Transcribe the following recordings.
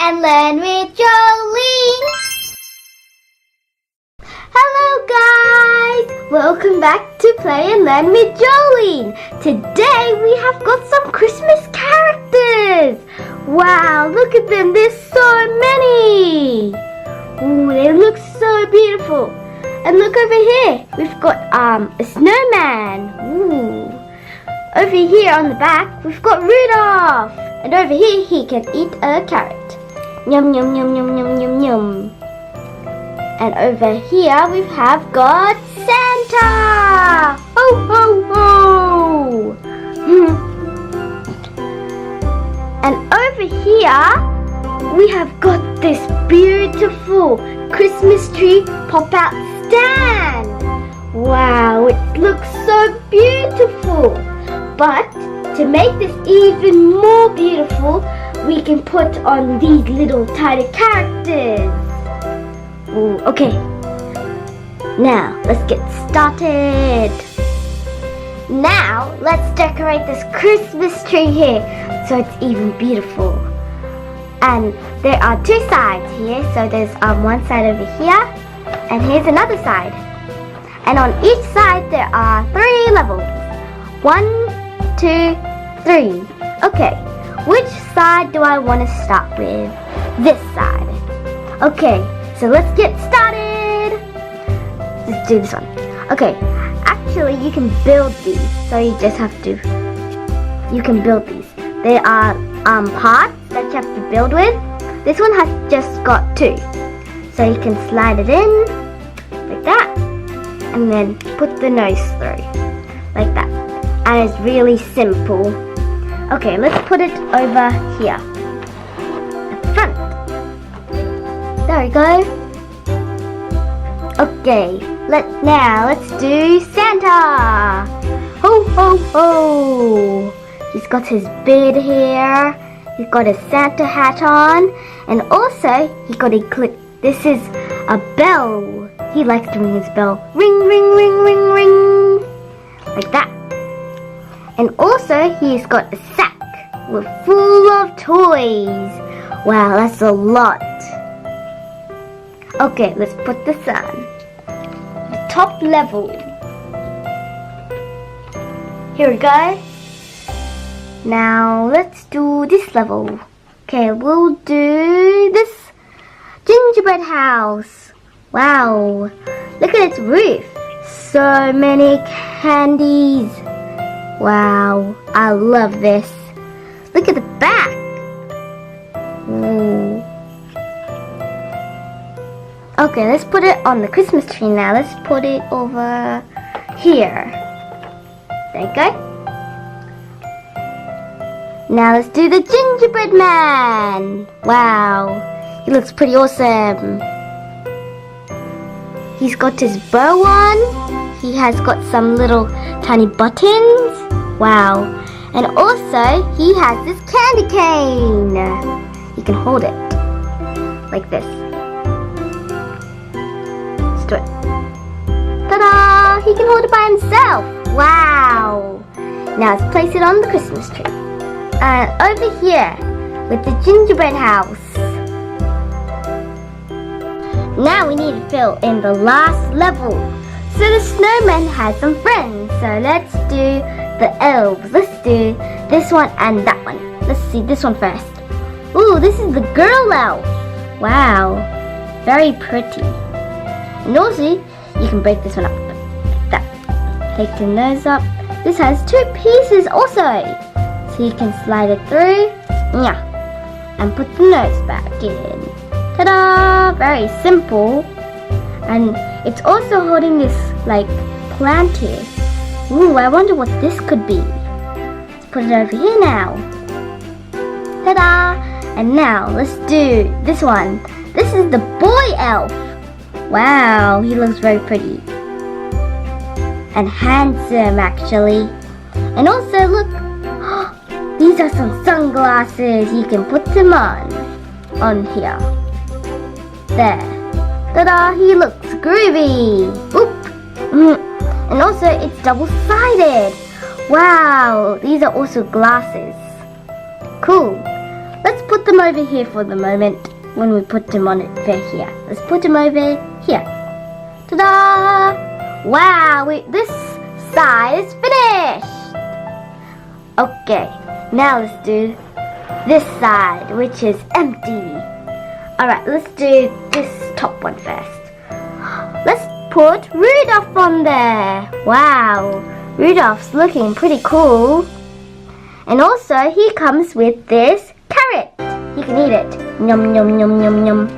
and learn with Jolene. Hello guys! Welcome back to Play and Learn with Jolene. Today we have got some Christmas characters. Wow, look at them, there's so many. Ooh, they look so beautiful. And look over here, we've got a snowman. Ooh. Over here on the back, we've got Rudolph. And over here, he can eat a carrot. Yum, yum, yum, yum, yum, yum, yum. And over here, we have got Santa. Ho, ho, ho. And over here, we have got this beautiful Christmas tree pop-out stand. Wow, it looks so beautiful. But to make this even more beautiful, we can put on these little tiny characters. Ooh, okay. Now, let's get started. Now, let's decorate this Christmas tree here so it's even beautiful. And there are two sides here. So there's one side over here, and here's another side. And on each side there are 3 levels. 1, 2, 3. Okay, which side do I want to start with? This side. Okay, so let's get started. Let's do this one. Okay, actually you can build these. So you just have to, you can build these. They are parts that you have to build with. This one has just got 2. So you can slide it in, like that. And then put the nose through, like that. And it's really simple. Okay, let's put it over here at the front. There we go. Okay, let's do Santa. Ho ho ho! He's got his beard here. He's got his Santa hat on, and also he got a clip. This is a bell. He likes to ring his bell. Ring, ring, ring, ring, ring, like that. And also, he's got a sack full of toys. Wow, that's a lot. Okay, let's put this on. The top level. Here we go. Now, let's do this level. Okay, we'll do this gingerbread house. Wow, look at its roof. So many candies. Wow, I love this. Look at the back. Ooh. Okay, let's put it on the Christmas tree now. Let's put it over here. There you go. Now let's do the gingerbread man. Wow, he looks pretty awesome. He's got his bow on. He has got some little tiny buttons. Wow. And also, he has this candy cane. You can hold it like this. Let's do it. Ta-da! He can hold it by himself. Wow. Now let's place it on the Christmas tree. And over here with the gingerbread house. Now we need to fill in the last level. So the snowman has some friends. So let's do the elves. Let's do this one and that one. Let's see this one first. Ooh, this is the girl elf. Wow, very pretty. And also, you can break this one up like that. Take the nose up. This has 2 pieces also. So you can slide it through. Yeah. And put the nose back in. Ta-da! Very simple. And it's also holding this like plant here. Ooh, I wonder what this could be. Let's put it over here now. Ta-da! And now let's do this one. This is the boy elf. Wow, he looks very pretty. And handsome actually. And also look, these are some sunglasses. You can put them on here. There. Ta-da! He looks groovy. Oop. And also, it's double-sided. Wow, these are also glasses. Cool. Let's put them over here for the moment when we put them on it over here. Let's put them over here. Ta-da! Wow, this side is finished. Okay, now let's do this side, which is empty. Alright, let's do this top one first. Let's put Rudolph on there. Wow, Rudolph's looking pretty cool. And also, he comes with this carrot. You can eat it. Yum, yum, yum, yum, yum.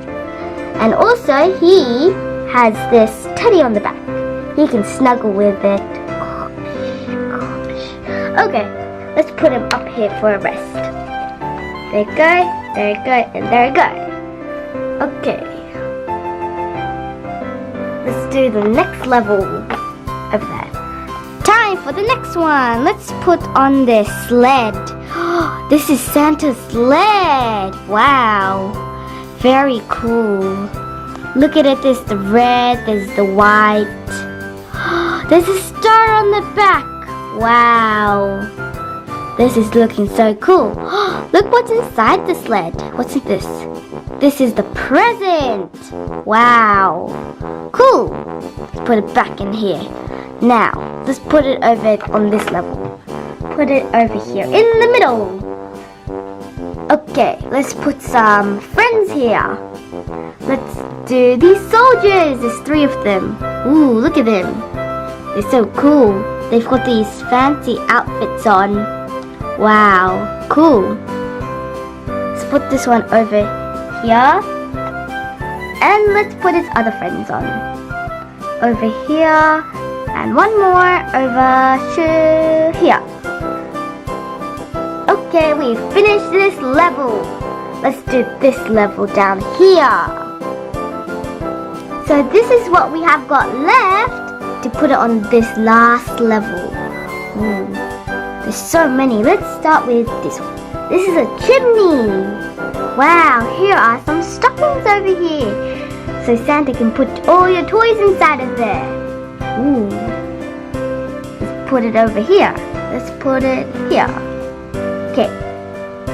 And also, he has this teddy on the back. He can snuggle with it. Okay, let's put him up here for a rest. There you go, there you go, and there you go. Okay. Let's do the next level over there. Time for the next one. Let's put on this sled. This is Santa's sled. Wow. Very cool. Look at it. There's the red. There's the white. There's a star on the back. Wow. This is looking so cool. Look what's inside the sled. What's this? This is the present. Wow. Cool. Let's put it back in here. Now, let's put it over on this level. Put it over here in the middle. Okay, let's put some friends here. Let's do these soldiers. There's 3 of them. Ooh, look at them. They're so cool. They've got these fancy outfits on. Wow, cool. Let's put this one over here. And let's put his other friends on. Over here. And one more over to here. Okay, we've finished this level. Let's do this level down here. So this is what we have got left to put it on this last level. Ooh, there's so many. Let's start with this one. This is a chimney. Wow, here are some stockings over here. So Santa can put all your toys inside of there. Ooh. Let's put it over here. Let's put it here. Okay.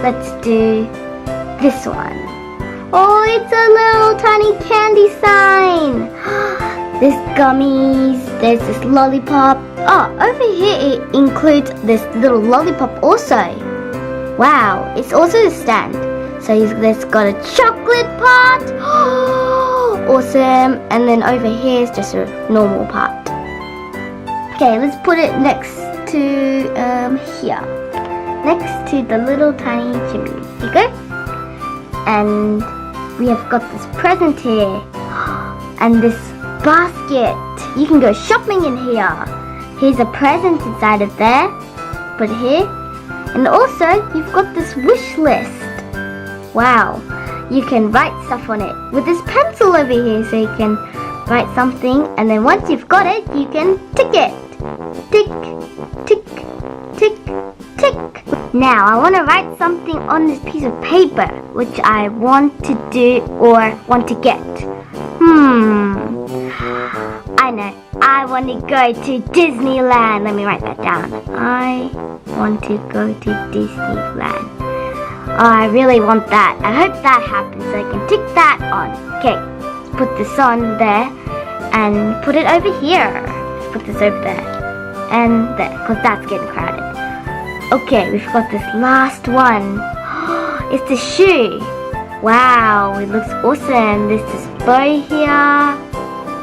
Let's do this one. Oh, it's a little tiny candy sign. There's gummies. There's this lollipop. Oh, over here it includes this little lollipop also. Wow, it's also a stand. So it's got a chocolate part. Awesome. And then over here is just a normal part. Okay, let's put it next to here. Next to the little tiny chimney. Here you go. And we have got this present here. And this basket. You can go shopping in here. Here's a present inside of there. Put it here. And also, you've got this wish list. Wow. You can write stuff on it with this pencil over here. So you can write something. And then once you've got it, you can tick it. Tick, tick, tick, tick. Now, I want to write something on this piece of paper, which I want to do or want to get. I know. I want to go to Disneyland. Let me write that down. I want to go to Disneyland. Oh, I really want that. I hope that happens so I can tick that on. Okay, let's put this on there and put it over here. Let's put this over there and there, because that's getting crowded. Okay, we've got this last one. It's the shoe. Wow, it looks awesome. There's this bow here.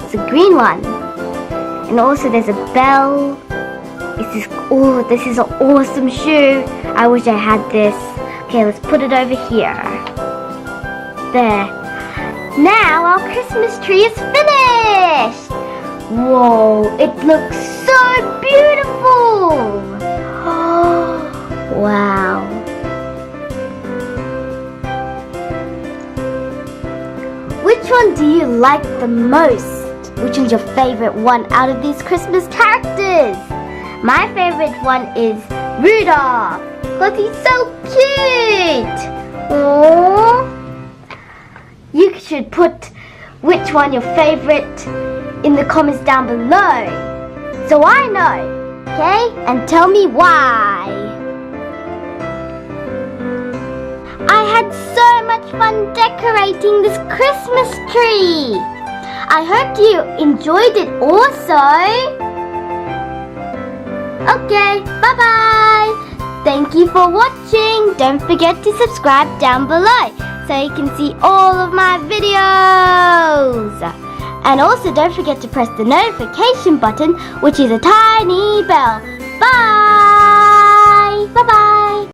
It's a green one. And also there's a bell. This is an awesome shoe. I wish I had this. Okay, let's put it over here. There. Now our Christmas tree is finished. Whoa, it looks so beautiful. Wow. Which one do you like the most? Which one's your favorite one out of these Christmas characters? My favorite one is Rudolph, because he's so cute. Aww. You should put which one your favorite in the comments down below, so I know, okay? And tell me why. I had so much fun decorating this Christmas tree. I hope you enjoyed it also. Okay, bye-bye. Thank you for watching. Don't forget to subscribe down below so you can see all of my videos. And also don't forget to press the notification button, which is a tiny bell. Bye! Bye-bye!